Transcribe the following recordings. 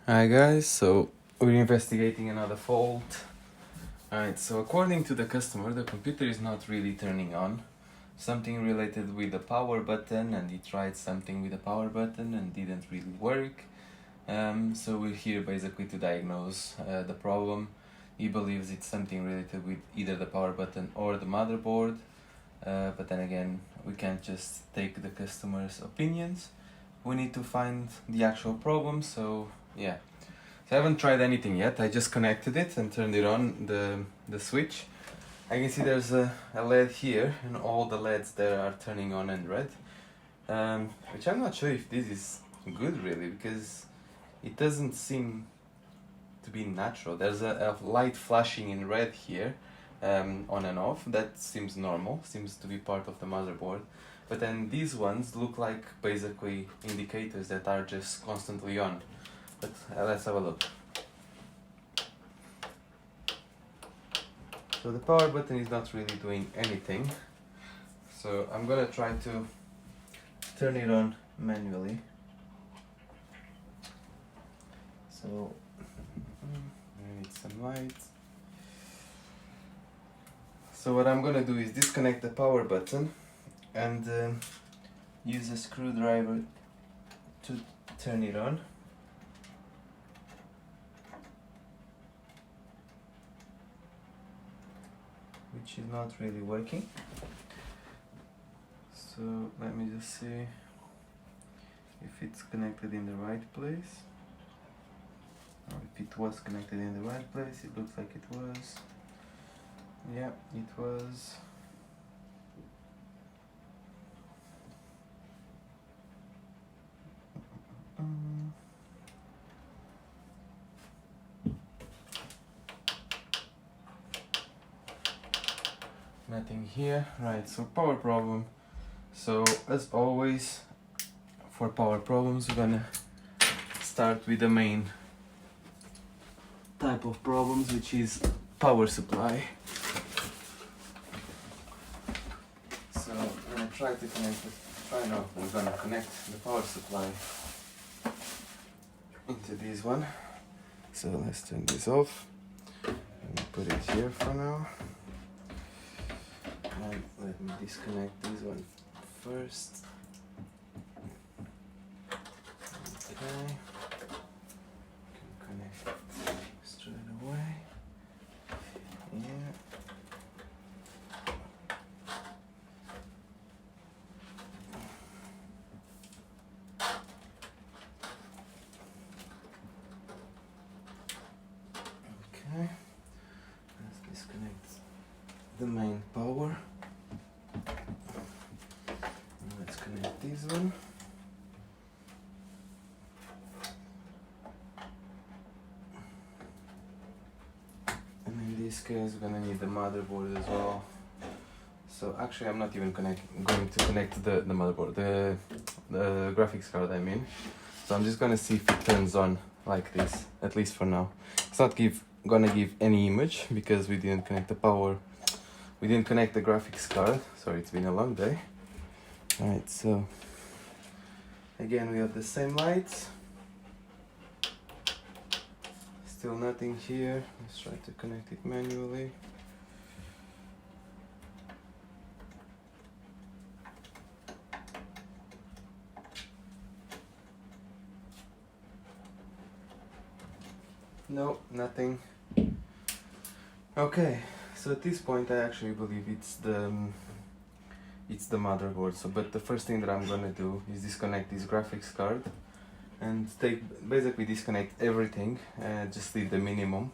Hi guys, so we're investigating another fault. Alright, so according to the customer, the computer is not really turning on. Something related with the power button, and he tried something with the power button and didn't really work. So we're here basically to diagnose the problem. He believes it's something related with either the power button or the motherboard. But then again, we can't just take the customer's opinions. We need to find the actual problem, so yeah. So I haven't tried anything yet. I just connected it and turned it on, the switch. I can see there's a LED here, and all the LEDs there are turning on and red. Which I'm not sure if this is good really, because it doesn't seem to be natural. There's a light flashing in red here, on and off. That seems normal, seems to be part of the motherboard. But then these ones look like basically indicators that are just constantly on. But let's have a look. So the power button is not really doing anything. So I'm gonna try to turn it on manually. So I need some light. So what I'm gonna do is disconnect the power button and use a screwdriver to turn it on. Which is not really working. So let me just see if it's connected in the right place. Or if it was connected in the right place. It looks like it was. Yeah, it was. Nothing here. Right, so power problem. So as always, for power problems, we're gonna start with the main type of problems, which is power supply. So I'm gonna try to connect it. We're gonna connect the power supply into this one. So let's turn this off. Let me put it here for now. And let me disconnect this one first. Okay. Can connect it straight away. Yeah. Okay. Let's disconnect the main power. Let's connect this one. And in this case, we're gonna need the motherboard as well. So actually, I'm not even going to connect the motherboard, the graphics card, I mean. So I'm just gonna see if it turns on like this, at least for now. It's not gonna give any image because we didn't connect the power. We didn't connect the graphics card. Sorry, it's been a long day. Alright, so again, we have the same lights. Still nothing here. Let's try to connect it manually. No, nothing. Okay, so at this point I actually believe it's the motherboard. So but the first thing that I'm gonna do is disconnect this graphics card and basically disconnect everything, just leave the minimum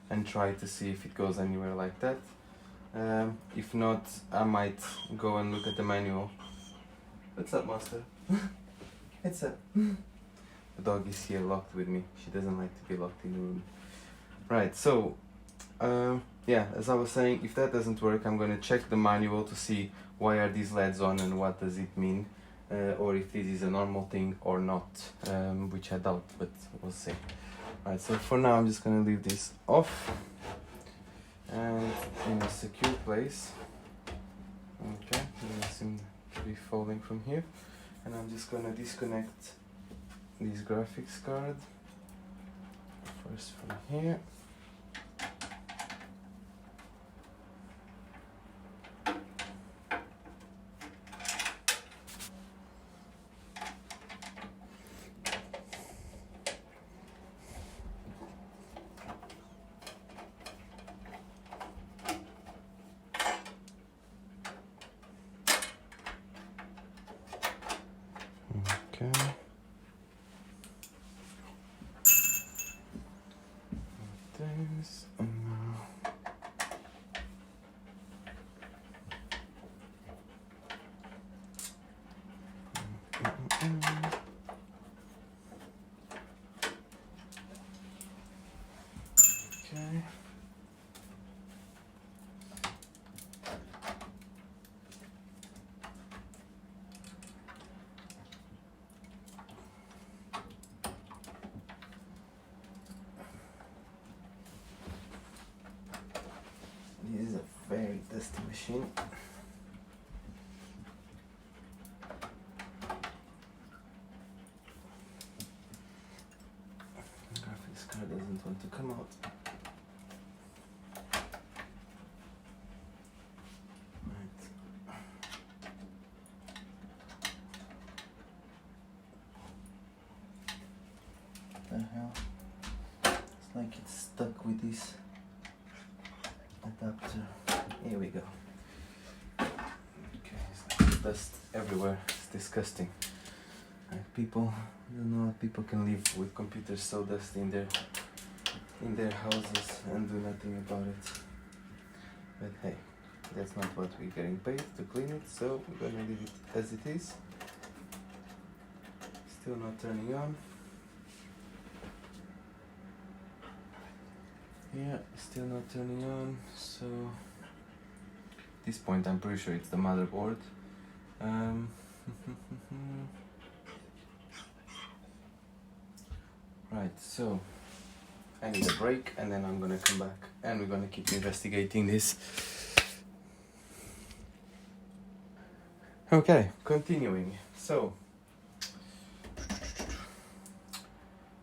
and try to see if it goes anywhere like that. If not, I might go and look at the manual. What's up, master? What's up? The dog is here locked with me. She doesn't like to be locked in the room. Right, so yeah, as I was saying, if that doesn't work, I'm gonna check the manual to see why are these LEDs on and what does it mean, or if this is a normal thing or not, which I doubt, but we'll see. Right, so for now I'm just gonna leave this off and in a secure place. Okay, it doesn't seem to be falling from here, and I'm just gonna disconnect this graphics card first from here. Okay. This okay. This is a very dusty machine. Graphics card doesn't want to come out. Right. What the hell? It's like it's stuck with this adapter. Here we go. Okay, it's like dust everywhere. It's disgusting. Like people, I don't know how people can live with computers so dusty in their houses and do nothing about it. But hey, that's not what we're getting paid to clean it, so we're gonna leave it as it is. Still not turning on. Yeah, still not turning on, so at this point I'm pretty sure it's the motherboard. Right, so I need a break and then I'm gonna come back and we're gonna keep investigating this. Okay, continuing. So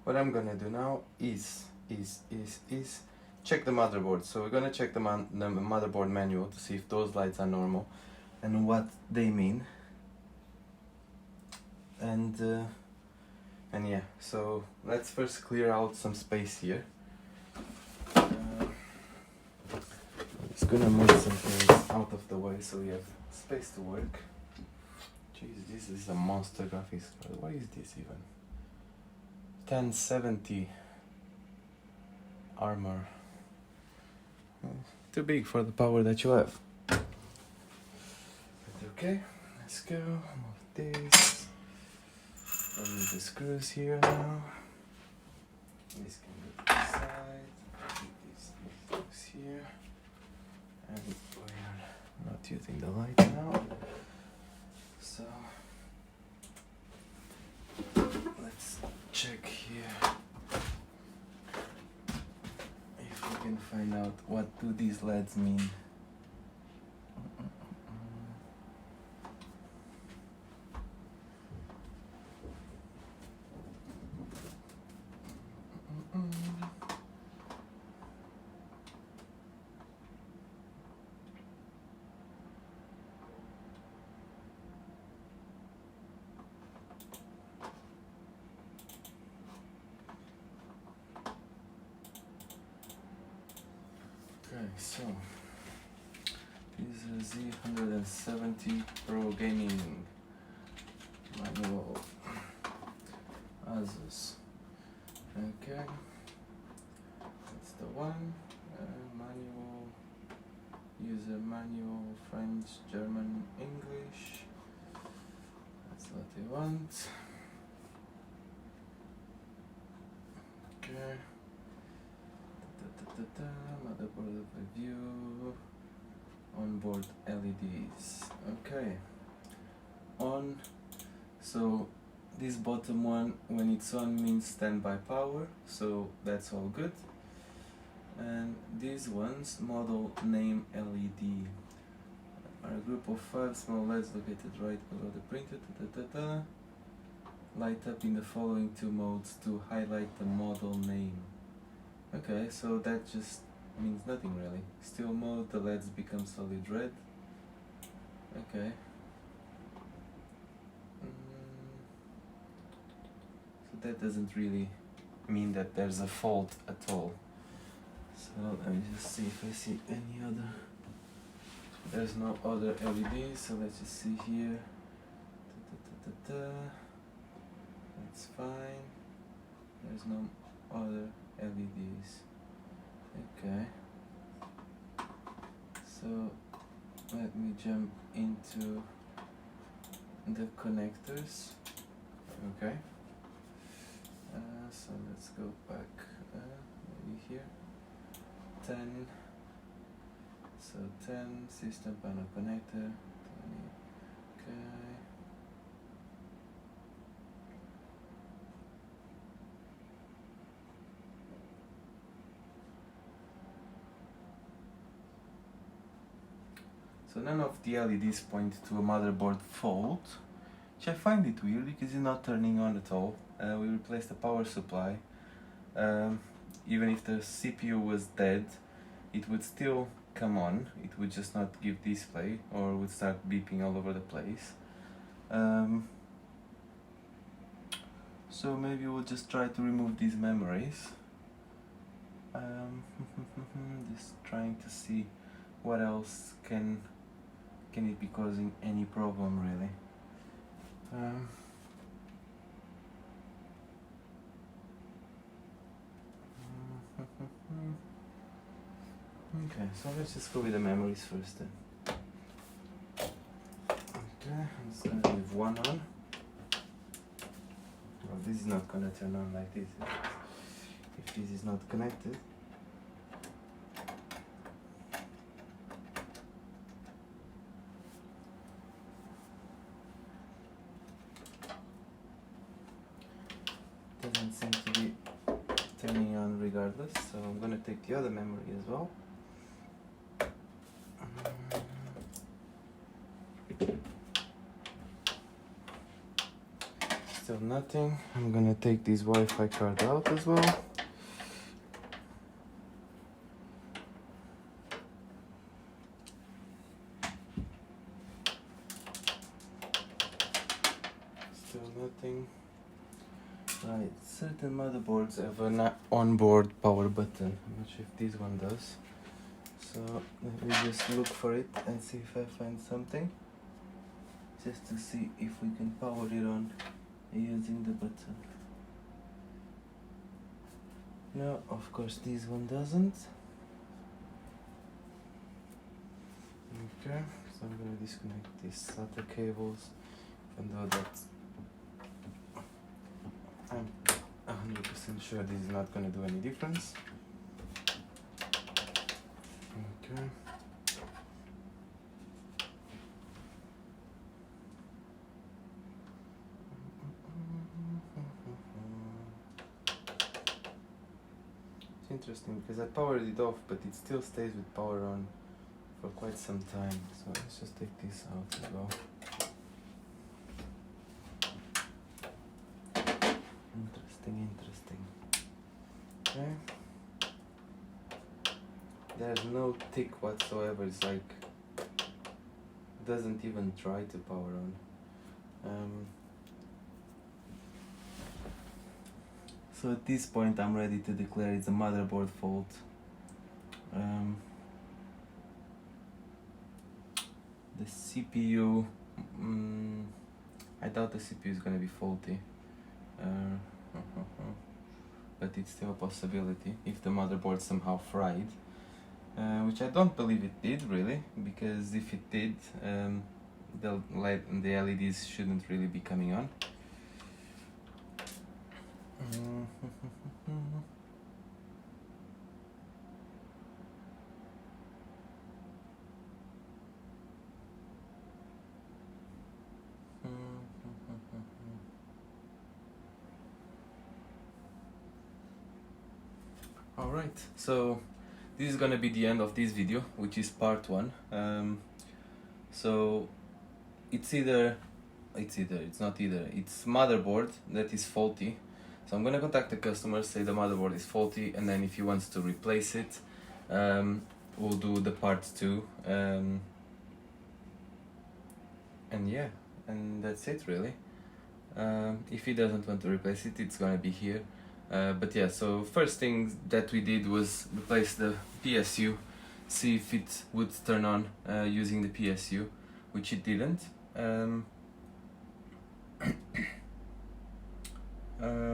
what I'm gonna do now is check the motherboard. So we're gonna check the motherboard manual to see if those lights are normal and what they mean. And yeah, so let's first clear out some space here. I'm just gonna move some things out of the way so we have space to work. Jeez, this is a monster graphics card. What is this even? 1070 armor. Too big for the power that you have. But okay, let's go. Move this. Remove the screws here now. This can go to the side. These things here. And we're not using the light now. So let's check here if we can find out what do these LEDs mean. Okay, so this is Z170 Pro Gaming manual, Asus. Okay, that's the one. Manual, user manual, French, German, English. That's what they want. Okay. Motherboard overview, onboard LEDs. Okay, on. So this bottom one, when it's on, means standby power, so that's all good. And these ones, model name LED, are a group of 5 small LEDs located right below the printer. Light up in the following 2 modes to highlight the model name. Okay, so that just means nothing really. Still mode, the LEDs become solid red. Okay. So that doesn't really mean that there's a fault at all. So let me just see if I see any other. There's no other LEDs, so let's just see here. That's fine. There's no other LEDs. Okay. So let me jump into the connectors. Okay. So let's go back maybe here. 10. So 10 system panel connector. 20. Okay. So none of the LEDs point to a motherboard fault, which I find it weird because it's not turning on at all. We replaced the power supply. Even if the CPU was dead, it would still come on. It would just not give display or would start beeping all over the place. So maybe we'll just try to remove these memories. Just trying to see what else can it be causing any problem really. Okay, so let's just go with the memories first then. Okay, I'm just gonna leave one on. Well, this is not gonna turn on like this if this is not connected. Doesn't seem to be turning on regardless, so I'm gonna take the other memory as well. Still nothing. I'm gonna take this Wi-Fi card out as well. Still nothing. Right, certain motherboards have an onboard power button. I'm not sure if this one does. So let me just look for it and see if I find something. Just to see if we can power it on using the button. No, of course this one doesn't. Okay, so I'm gonna disconnect these SATA cables, even though that's I'm 100% sure this is not gonna do any difference. Okay. It's interesting because I powered it off, but it still stays with power on for quite some time. So let's just take this out as well. Interesting. Okay. There's no tick whatsoever. It's like doesn't even try to power on. So at this point I'm ready to declare it's a motherboard fault. The CPU, I doubt the CPU is gonna be faulty. But it's still a possibility if the motherboard somehow fried, which I don't believe it did really, because if it did, the LEDs shouldn't really be coming on. Alright, so this is gonna be the end of this video, which is part 1. So it's not either, it's motherboard that is faulty. So I'm gonna contact the customer, say the motherboard is faulty, and then if he wants to replace it, we'll do the part 2. And yeah, and that's it really. If he doesn't want to replace it, it's gonna be here. But yeah, so first thing that we did was replace the PSU, see if it would turn on using the PSU, which it didn't.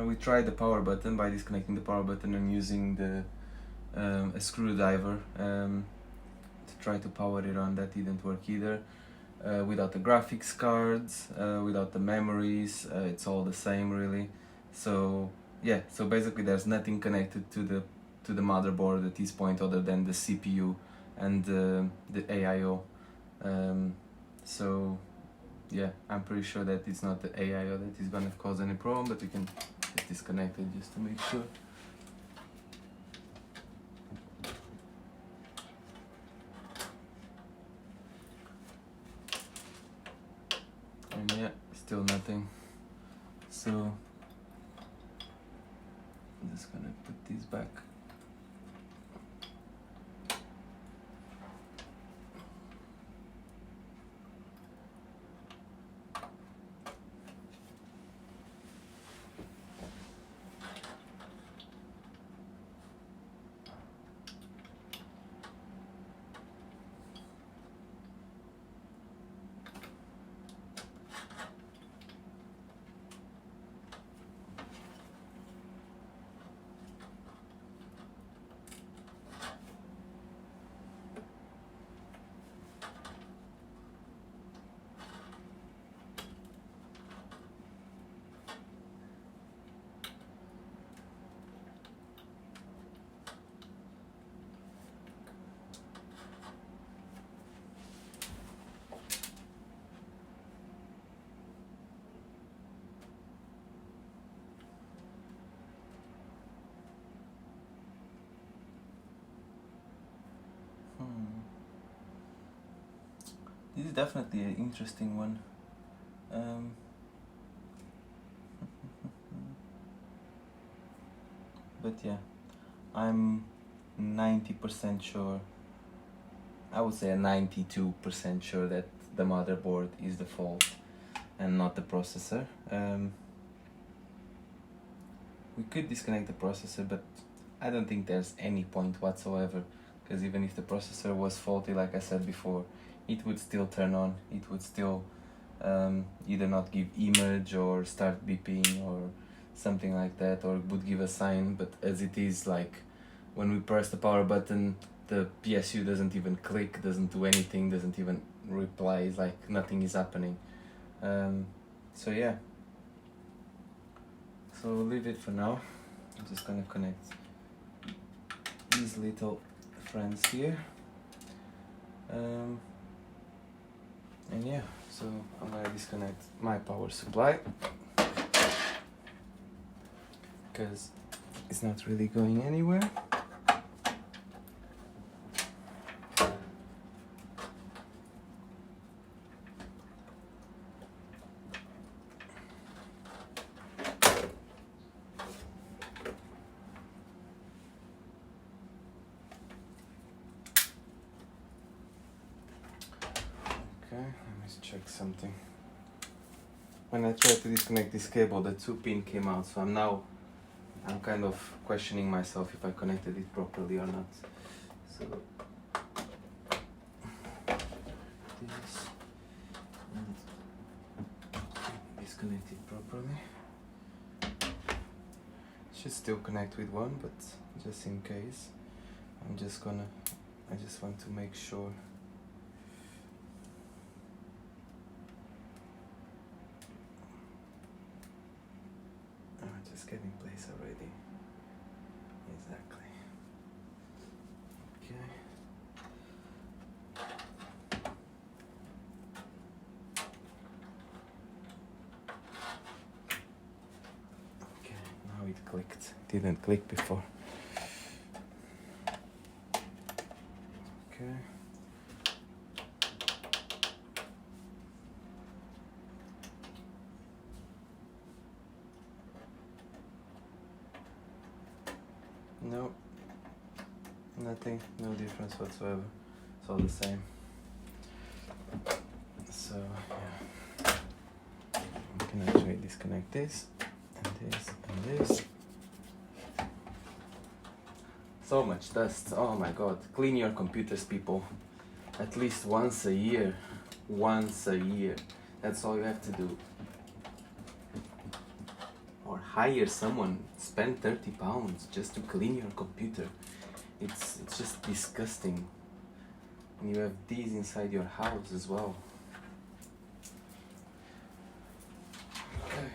We tried the power button by disconnecting the power button and using the a screwdriver to try to power it on. That didn't work either. Without the graphics cards, without the memories, it's all the same really. So yeah, so basically there's nothing connected to the motherboard at this point other than the CPU and the AIO. So yeah, I'm pretty sure that it's not the AIO that is gonna cause any problem, but we can just disconnect it just to make sure. And yeah, still nothing. So I'm just gonna put this back. This is definitely an interesting one. But yeah, I'm 90% sure, I would say 92% sure that the motherboard is the fault and not the processor. We could disconnect the processor, but I don't think there's any point whatsoever, because even if the processor was faulty, like I said before, it would still turn on. It would still either not give image or start beeping or something like that, or would give a sign. But as it is, like when we press the power button, the PSU doesn't even click, doesn't do anything, doesn't even reply. It's like nothing is happening. So yeah, so we'll leave it for now. I'm just gonna connect these little friends here. And yeah, so I'm gonna disconnect my power supply because it's not really going anywhere. Okay, let me check something. When I tried to disconnect this cable, the 2-pin came out, so I'm kind of questioning myself if I connected it properly or not. So this and disconnect it properly. Should still connect with one, but just in case, I just want to make sure. Just get in place already. Exactly. Okay. Okay, now it clicked. Didn't click before. Okay. No, nothing, no difference whatsoever. It's all the same. So yeah, we can actually disconnect this and this and this. So much dust. Oh my god. Clean your computers, people. At least once a year. Once a year. That's all you have to do. Or hire someone. Spend £30 just to clean your computer. It's just disgusting. And you have these inside your house as well. Okay.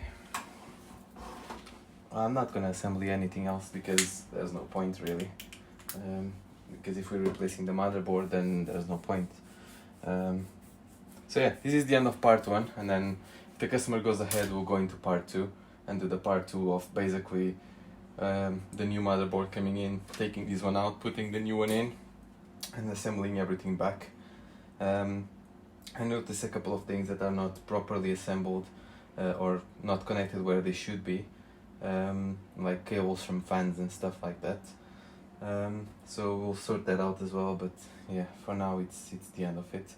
I'm not gonna assemble anything else because there's no point really. Because if we're replacing the motherboard, then there's no point. So yeah, this is the end of part 1, and then if the customer goes ahead, we'll go into part 2 and do the part 2 of basically the new motherboard coming in, taking this one out, putting the new one in, and assembling everything back. I noticed a couple of things that are not properly assembled or not connected where they should be, like cables from fans and stuff like that. So we'll sort that out as well, but yeah, for now it's the end of it.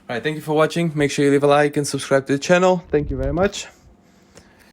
Alright, thank you for watching. Make sure you leave a like and subscribe to the channel. Thank you very much.